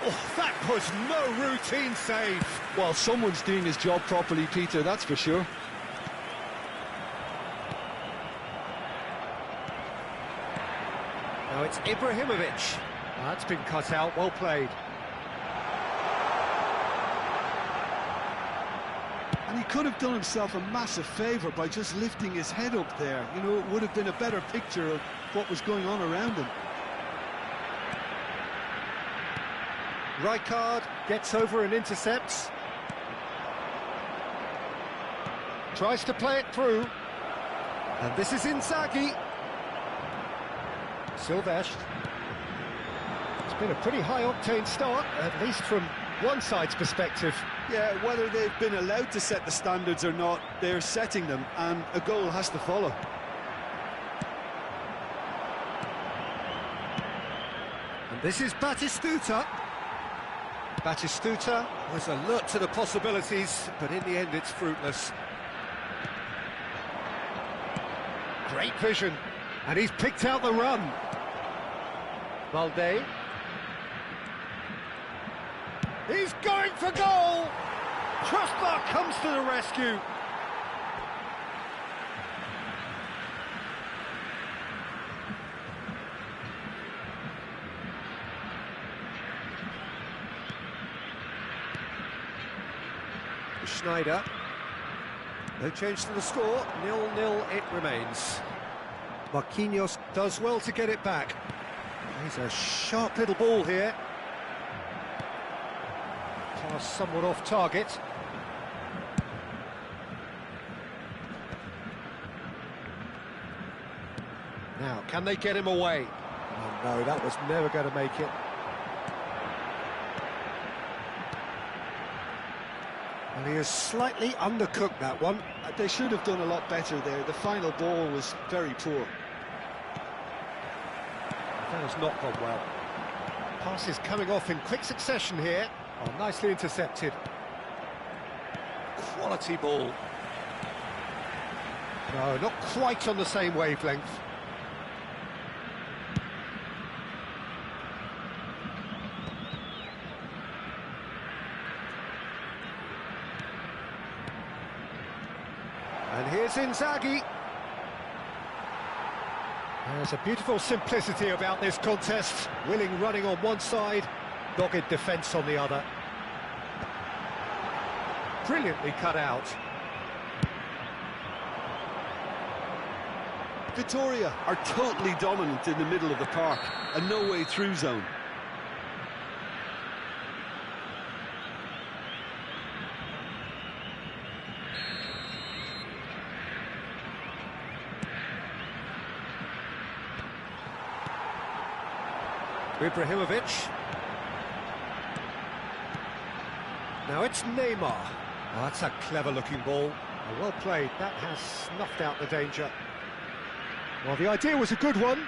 Oh, that was no routine save. Well, someone's doing his job properly, Peter, that's for sure. Now it's Ibrahimovic. That's been cut out, well played. And he could have done himself a massive favour by just lifting his head up there. You know, it would have been a better picture of what was going on around him. Rijkaard gets over and intercepts. Tries to play it through. And this is Inzaghi. Silvestre. It's been a pretty high-octane start, at least from one side's perspective. Yeah, whether they've been allowed to set the standards or not, they're setting them, and a goal has to follow. And this is Batistuta. Batistuta was alert to the possibilities, but in the end it's fruitless. Great vision, and he's picked out the run. Valde. He's going for goal! Trustbar comes to the rescue. Schneider. No change to the score, 0-0 it remains. Marquinhos does well to get it back. He's a sharp little ball here. Pass somewhat off target. Now, can they get him away? Oh no, that was never going to make it. Well, he has slightly undercooked that one. They should have done a lot better there. The final ball was very poor. That has not gone well. Passes coming off in quick succession here. Oh, nicely intercepted. Quality ball. No, not quite on the same wavelength. And here's Inzaghi. There's a beautiful simplicity about this contest. Willing running on one side, dogged defence on the other. Brilliantly cut out. Vitoria are totally dominant in the middle of the park, a no-way through zone. Ibrahimovic. Now it's Neymar. Oh, that's a clever-looking ball. Oh, well played. That has snuffed out the danger. Well, the idea was a good one.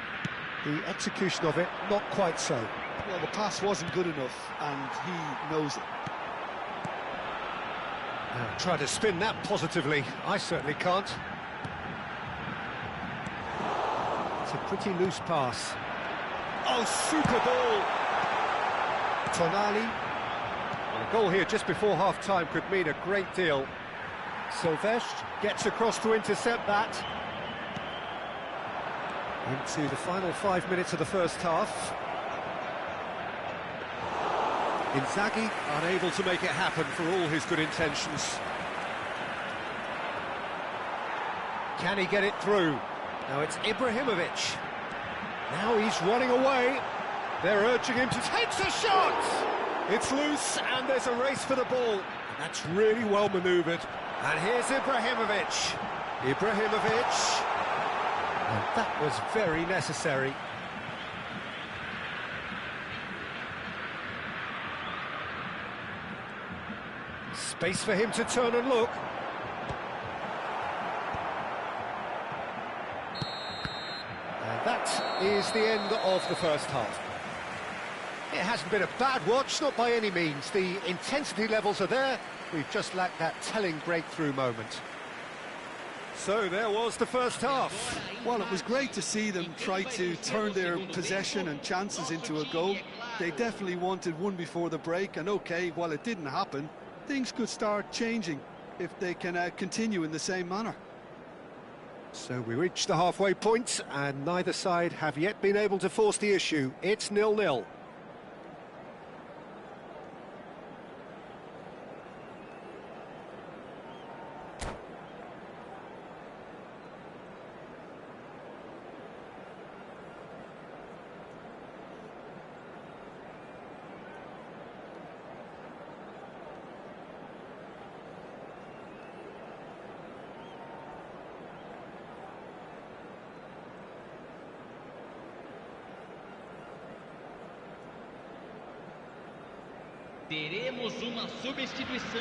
The execution of it, not quite so. Well, the pass wasn't good enough, and he knows it. Now, try to spin that positively. I certainly can't. It's a pretty loose pass. Oh, super ball! Tonali. Well, a goal here just before half-time could mean a great deal. Silvestre gets across to intercept that. Into the final 5 minutes of the first half. Inzaghi unable to make it happen for all his good intentions. Can he get it through? Now it's Ibrahimovic. Now he's running away. They're urging him to take the shot. It's loose and there's a race for the ball. That's really well manoeuvred. And here's Ibrahimovic. Ibrahimovic. And that was very necessary. Space for him to turn and look. And that is the end of the first half. It hasn't been a bad watch, not by any means. The intensity levels are there. We've just lacked that telling breakthrough moment. So there was the first half. Well, it was great to see them try to turn their possession and chances into a goal. They definitely wanted one before the break, and okay, while it didn't happen, things could start changing if they can continue in the same manner. So we reached the halfway point, and neither side have yet been able to force the issue. It's 0-0. Teremos uma substituição.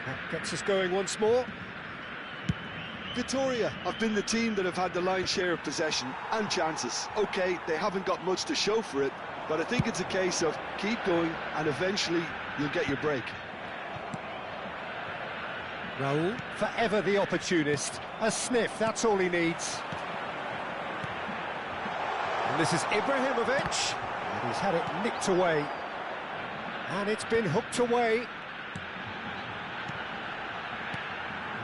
That gets us going once more. Victoria have been the team that have had the lion's share of possession and chances. Okay, they haven't got much to show for it, but I think it's a case of keep going and eventually you'll get your break. Raul, forever the opportunist. A sniff, that's all he needs. And this is Ibrahimovic. And he's had it nicked away. And it's been hooked away.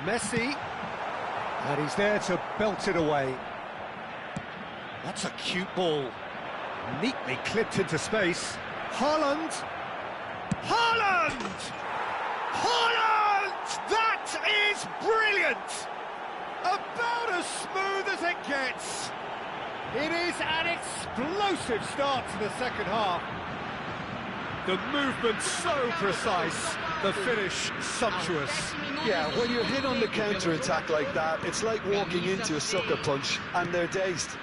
Messi. And he's there to belt it away. That's a cute ball. Neatly clipped into space. Haaland! Haaland! Haaland! That is brilliant! About as smooth as it gets. It is an explosive start to the second half. The movement so precise, the finish sumptuous. Yeah, when you're hit on the counter-attack like that, it's like walking into a sucker punch, and they're dazed.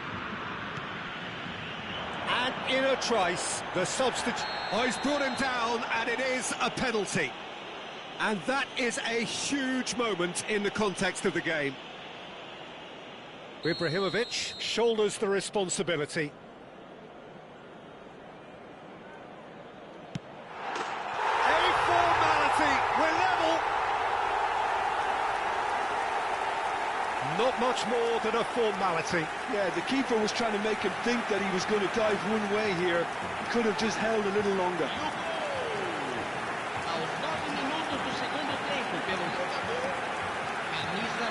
And in a trice, the substitute... Oh, he's brought him down, and it is a penalty. And that is a huge moment in the context of the game. Ibrahimovic shoulders the responsibility. Not much more than a formality. Yeah, the keeper was trying to make him think that he was going to dive one way here. He could have just held a little longer. Aos 9 minutos do segundo tempo, pelo jogador, camisa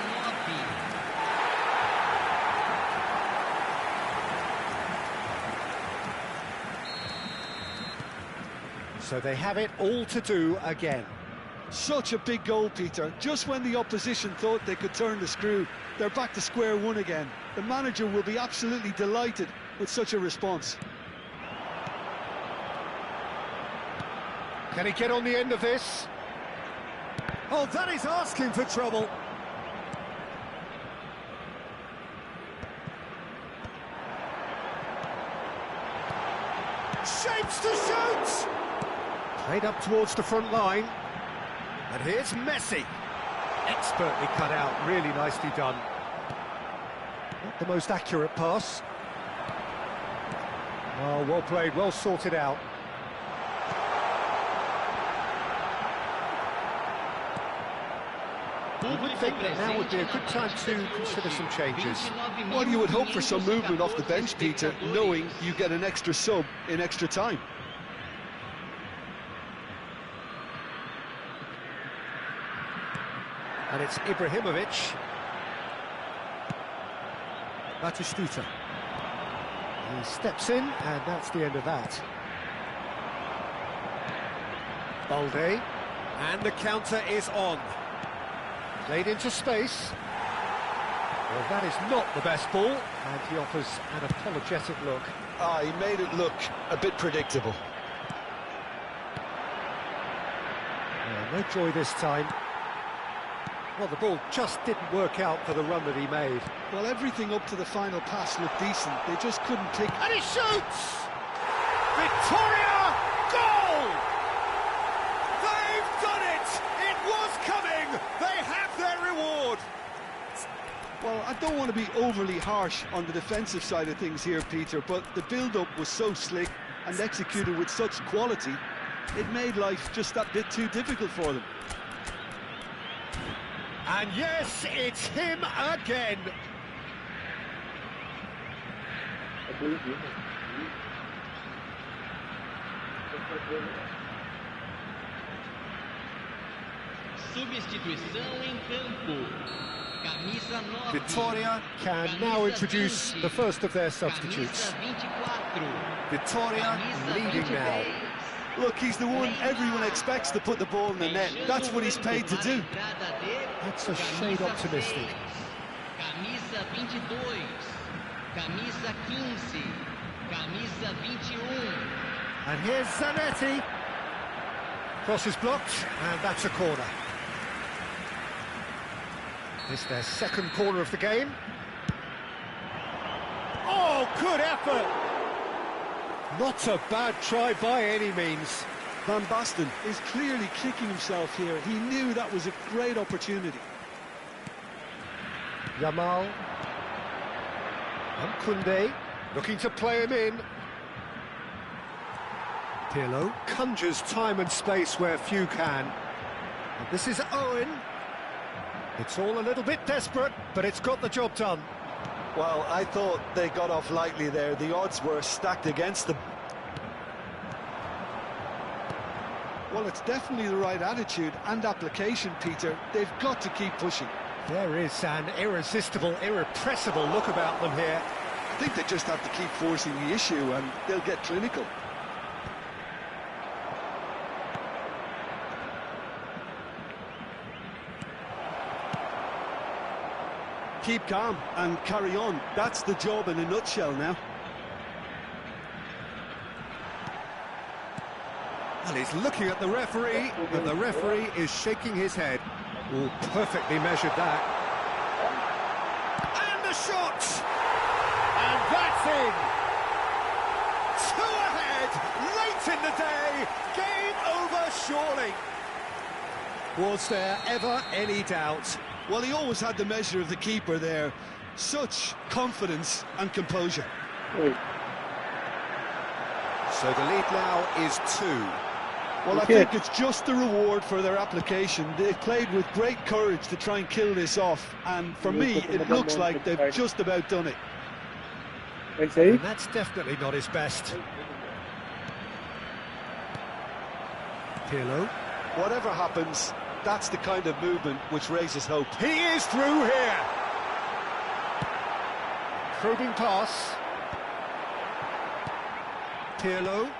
9. So they have it all to do again. Such a big goal, Peter. Just when the opposition thought they could turn the screw, they're back to square one again. The manager will be absolutely delighted with such a response. Can he get on the end of this? Oh, that is asking for trouble. Shapes to shoot! Played up towards the front line. And here's Messi. Expertly cut out, really nicely done. Not the most accurate pass. Oh, well played, well sorted out. I would think that now would be a good time to consider some changes. Well, you would hope for some movement off the bench, Peter, knowing you get an extra sub in extra time. And it's Ibrahimovic. Batistuta. He steps in, and that's the end of that. Balde. And the counter is on. Played into space. Well, that is not the best ball, and he offers an apologetic look. Ah, he made it look a bit predictable. No joy this time. Well, the ball just didn't work out for the run that he made. Well, everything up to the final pass looked decent. They just couldn't take... And he shoots! Victoria! Goal! They've done it! It was coming! They have their reward! Well, I don't want to be overly harsh on the defensive side of things here, Peter, but the build-up was so slick and executed with such quality, it made life just that bit too difficult for them. And yes, it's him again. Substituição em campo. Camisa 9. Victoria can now introduce the first of their substitutes. Camisa 24. Victoria leading now. Look, he's the one everyone expects to put the ball in the net. That's what he's paid to do. That's a shade optimistic. Camisa 22. Camisa 15. Camisa 21. And here's Zanetti. Cross is blocked, and that's a corner. This is their second corner of the game. Oh, good effort! Not a bad try by any means. Van Basten is clearly kicking himself here. He knew that was a great opportunity. Yamal. And Koundé, looking to play him in. Pirlo conjures time and space where few can. And this is Owen. It's all a little bit desperate, but it's got the job done. Well, I thought they got off lightly there. The odds were stacked against them. Well, it's definitely the right attitude and application, Peter. They've got to keep pushing. There is an irresistible, irrepressible look about them here. I think they just have to keep forcing the issue and they'll get clinical. Keep calm and carry on. That's the job in a nutshell now. Well, he's looking at the referee, and the referee is shaking his head. Oh, perfectly measured that. And the shot! And that's in! Two ahead, late in the day, game over surely. Was there ever any doubt? Well, he always had the measure of the keeper there. Such confidence and composure. So the lead now is 2. Well, I think it's just the reward for their application. They played with great courage to try and kill this off, and for me, it looks like they've just about done it. And that's definitely not his best. Pirlo. Whatever happens, that's the kind of movement which raises hope. He is through here. Probing pass. Pirlo.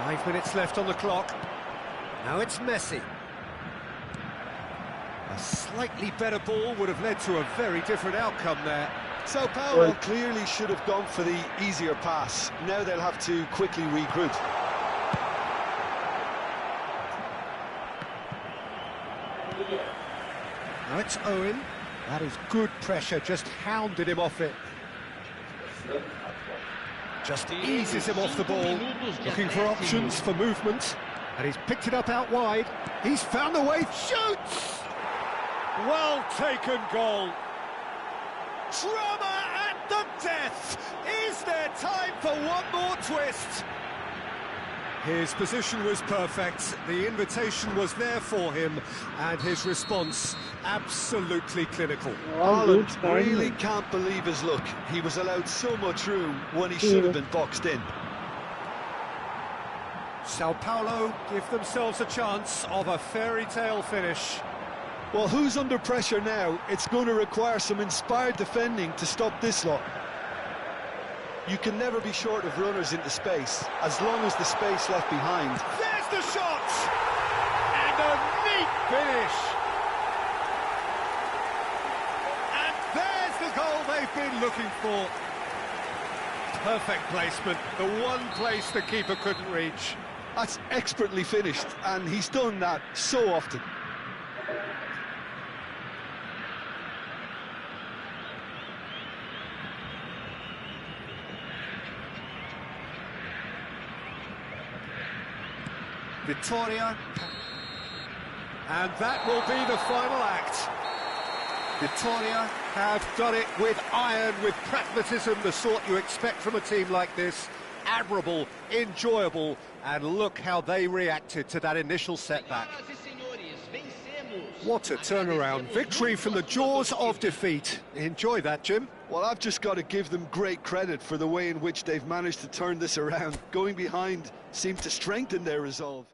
5 minutes left on the clock. Now it's Messi. A slightly better ball would have led to a very different outcome there. Sao Paulo clearly should have gone for the easier pass. Now they'll have to quickly regroup. Now it's Owen. That is good pressure, just hounded him off it. Just eases him off the ball, looking for options for movement. And he's picked it up out wide. He's found a way, shoots! Well taken goal. Drama at the death. Is there time for one more twist? His position was perfect, the invitation was there for him, and his response absolutely clinical. Haaland really can't believe his luck. He was allowed so much room when he should have been boxed in. Sao Paulo give themselves a chance of a fairy tale finish. Well, who's under pressure now? It's going to require some inspired defending to stop this lot. You can never be short of runners into space, as long as the space left behind. There's the shot! And a neat finish! And there's the goal they've been looking for. Perfect placement, the one place the keeper couldn't reach. That's expertly finished, and he's done that so often. Victoria, and that will be the final act. Victoria have done it with iron, with pragmatism, the sort you expect from a team like this. Admirable, enjoyable, and look how they reacted to that initial setback. What a turnaround, victory from the jaws of defeat. Enjoy that, Jim. Well, I've just got to give them great credit for the way in which they've managed to turn this around. Going behind seemed to strengthen their resolve.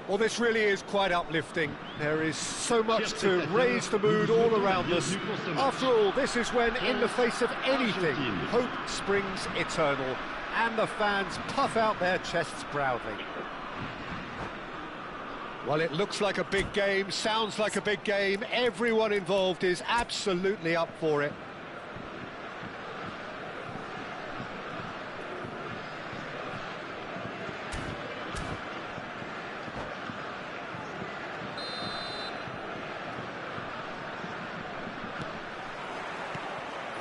Well, this really is quite uplifting. There is so much to raise the mood all around us. After all, this is when, in the face of anything, hope springs eternal, and the fans puff out their chests proudly. Well, it looks like a big game, sounds like a big game. Everyone involved is absolutely up for it.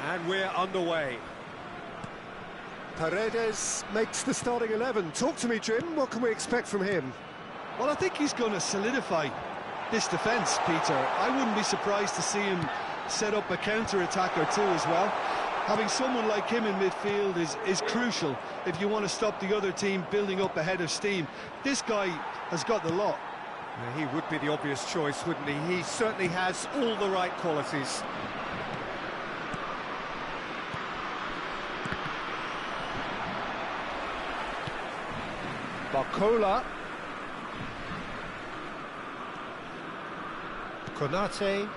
And we're underway. Paredes makes the starting 11. Talk to me, Jim. What can we expect from him? Well, I think he's going to solidify this defence, Peter. I wouldn't be surprised to see him set up a counter-attack or two as well. Having someone like him in midfield is crucial if you want to stop the other team building up ahead of steam. This guy has got the lot. He would be the obvious choice, wouldn't he? He certainly has all the right qualities. Barcola. Konate.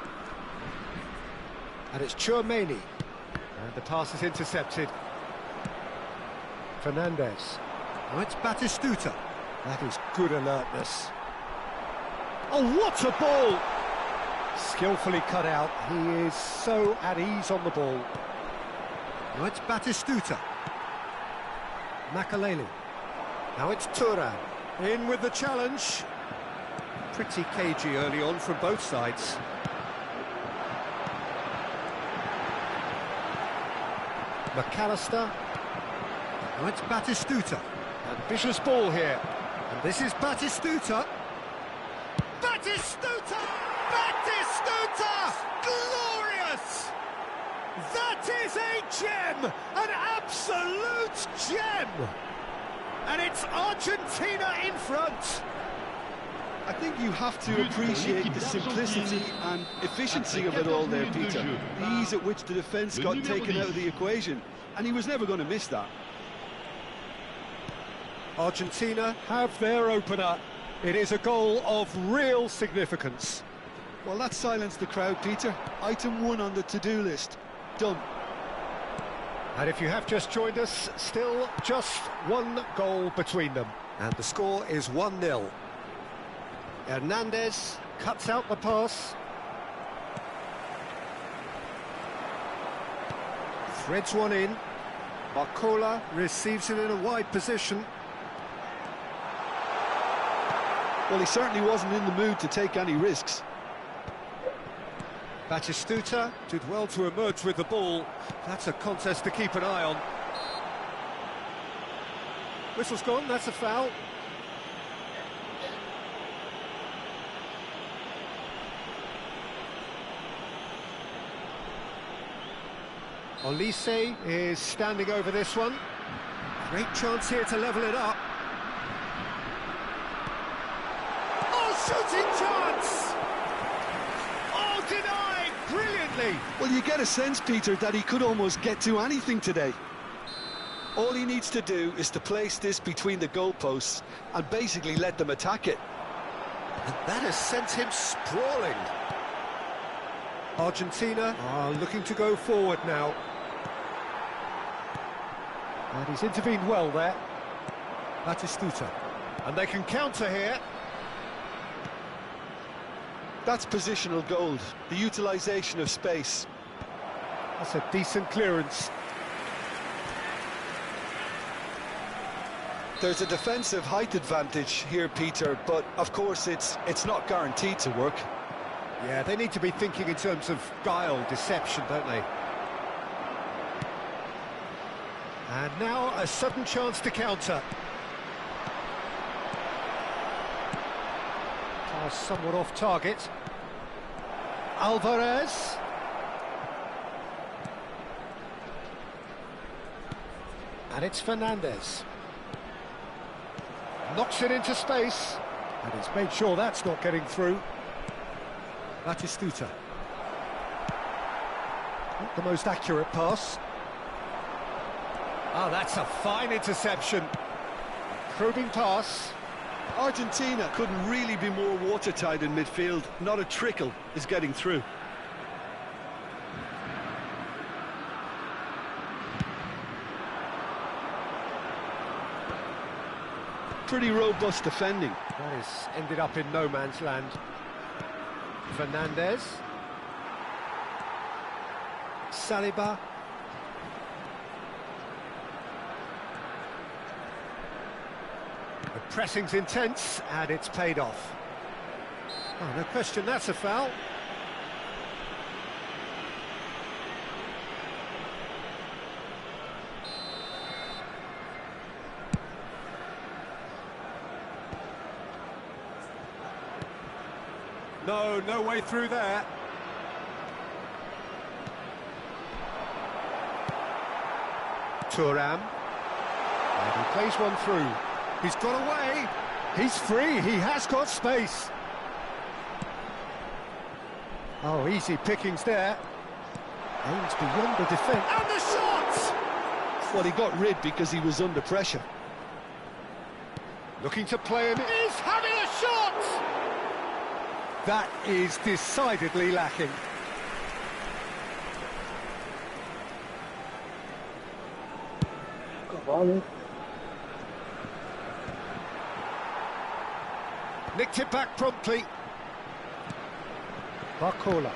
And it's Chouameni. And the pass is intercepted. Fernandez. Oh, it's Batistuta. That is good alertness. Oh, what a ball! Skillfully cut out. He is so at ease on the ball. Oh, it's Batistuta. Makaleli. Now it's Turan. In with the challenge. Pretty cagey early on from both sides. McAllister. Now it's Batistuta. Ambitious ball here. And this is Batistuta. Batistuta! Batistuta! Glorious! That is a gem! An absolute gem! And it's Argentina in front. I think you have to appreciate the simplicity and efficiency of it all there, Peter. The ease at which the defence got taken out of the equation, and he was never going to miss that. Argentina have their opener. It is a goal of real significance. Well, that silenced the crowd, Peter. Item 1 on the to-do list. Done. And if you have just joined us, still just one goal between them. And the score is 1-0. Hernandez cuts out the pass. Threads one in. Barcola receives it in a wide position. Well, he certainly wasn't in the mood to take any risks. Batistuta did well to emerge with the ball. That's a contest to keep an eye on. Whistle's gone, that's a foul. Olise is standing over this one. Great chance here to level it up. Oh, shooting chance! Oh, denied brilliantly! Well, you get a sense, Peter, that he could almost get to anything today. All he needs to do is to place this between the goalposts and basically let them attack it. And that has sent him sprawling. Argentina are looking to go forward now. And he's intervened well there. Batistuta. And they can counter here. That's positional gold, the utilisation of space. That's a decent clearance. There's a defensive height advantage here, Peter, but of course it's not guaranteed to work. Yeah, they need to be thinking in terms of guile, deception, don't they? And now a sudden chance to counter. Pass somewhat off target. Alvarez. And it's Fernandez. Knocks it into space. And he's made sure that's not getting through. Batistuta. Not the most accurate pass. Ah, that's a fine interception. Probing pass. Argentina couldn't really be more watertight in midfield. Not a trickle is getting through. Pretty robust defending. That has ended up in no man's land. Fernandez. Saliba. The pressing's intense, and it's paid off. Oh, no question, that's a foul. No way through there. Thuram. And he plays one through. He's got away. He's free. He has got space. Oh, easy pickings there. Aims beyond the defence. And the shot! Well, he got rid because he was under pressure. Looking to play him. He's having a shot! That is decidedly lacking. Nicked it back promptly. Barcola.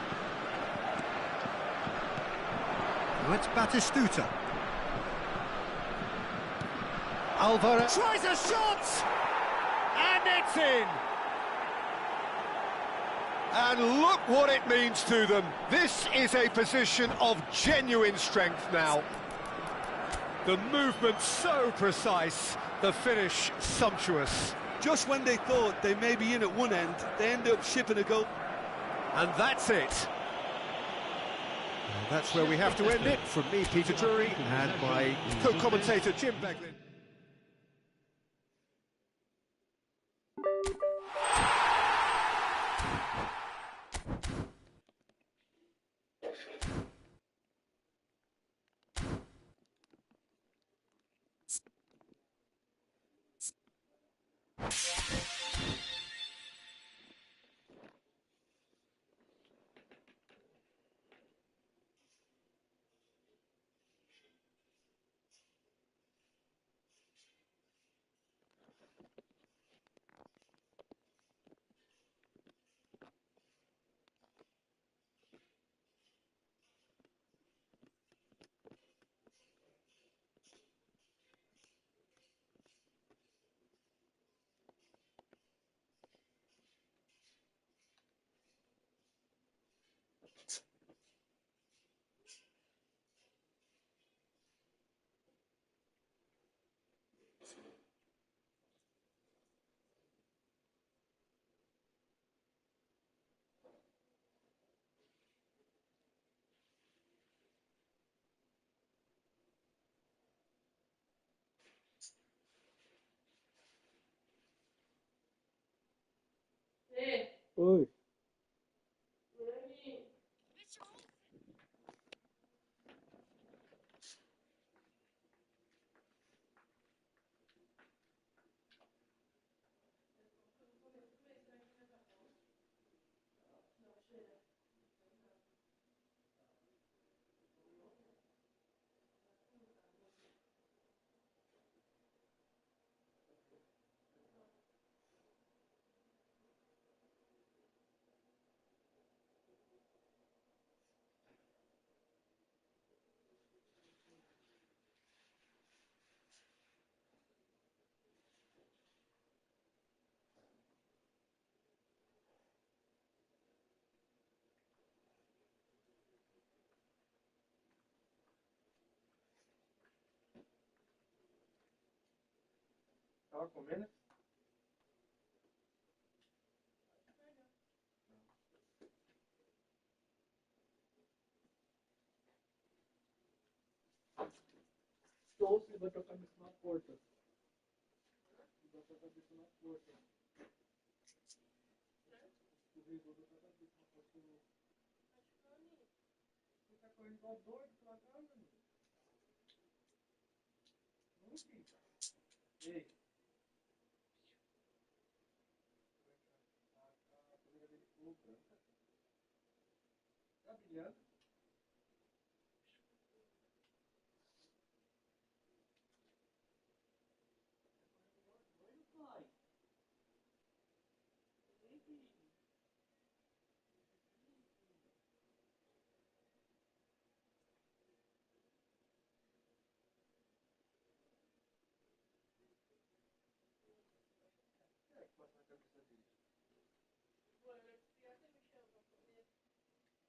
Now it's Batistuta. Alvarez tries a shot! And it's in! And look what it means to them. This is a position of genuine strength now. The movement so precise, the finish sumptuous. Just when they thought they may be in at one end, they end up shipping a goal. And that's it. And that's where we have to end it. From me, Peter Drury, and my co-commentator, Jim Beglin. Oi. Tava comendo? Estou, se botou a cabeça na porta. Botou a cabeça na porta. Botou a cabeça na porta. Você tá correndo igual doido pela casa, meu? Não fica. Ei. Yeah.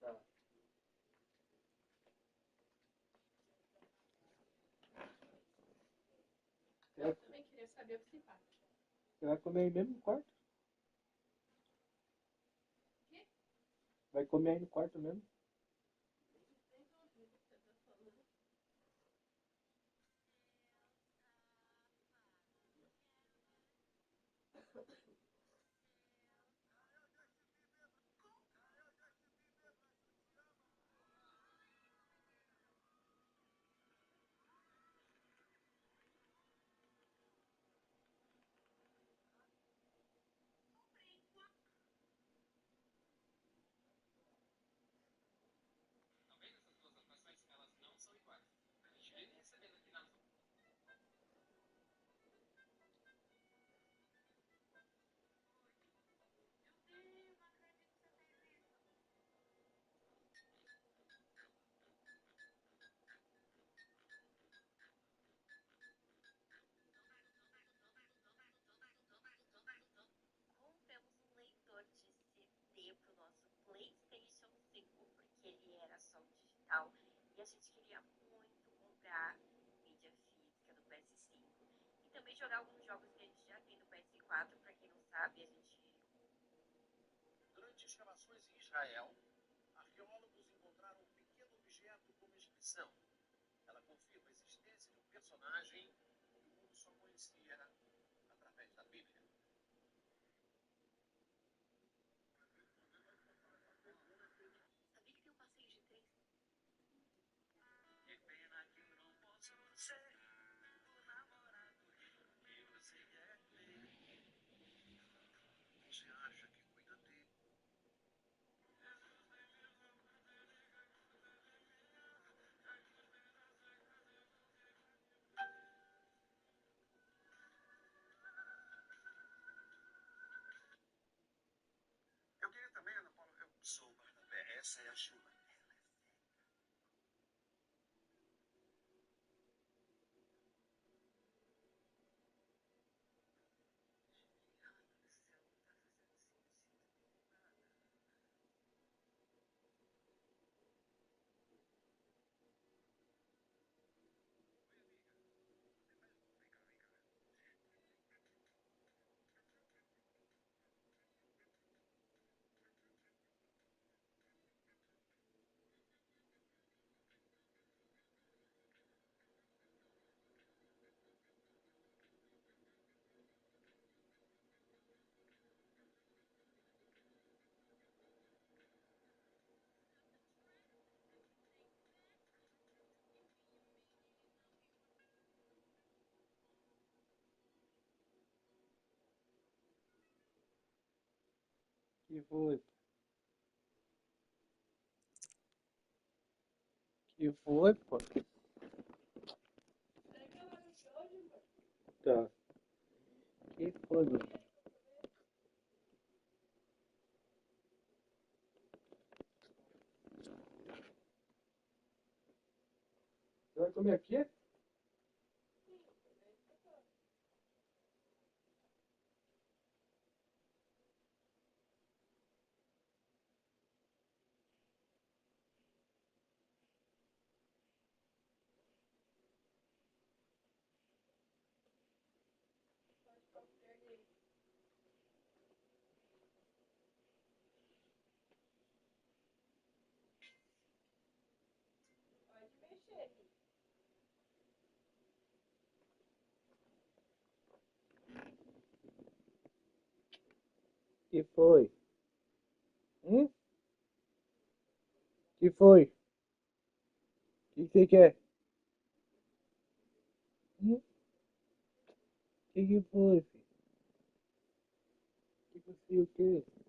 Tá. Eu também queria saber o que se passa. Você vai comer aí mesmo no quarto? Quê? Vai comer aí no quarto mesmo? Nem tô ouvindo o que você tá falando. Compramos um leitor de CD pro nosso PlayStation 5 porque ele era só digital e a gente queria muito comprar mídia física do PS5 e também jogar alguns jogos que a gente já tem do PS4. Para quem não sabe, a gente Durante escavações em Israel, arqueólogos encontraram um pequeno objeto como inscrição. Ela confirma a existência de um personagem que o mundo só conhecia através da Bíblia. sabia que tem um passeio de trem. Que pena que eu não posso ser o namorado que você quer ter. Você acha que cuida dele? Eu queria também, Ana Paula, eu sou o Barnabé, essa é a chuva. Que foi? Que foi, pô? Tá. Que foi, meu? Você vai comer aqui? Pode mexer. Que foi? Que foi? O que você quer? Que foi, filho? Que você o quê?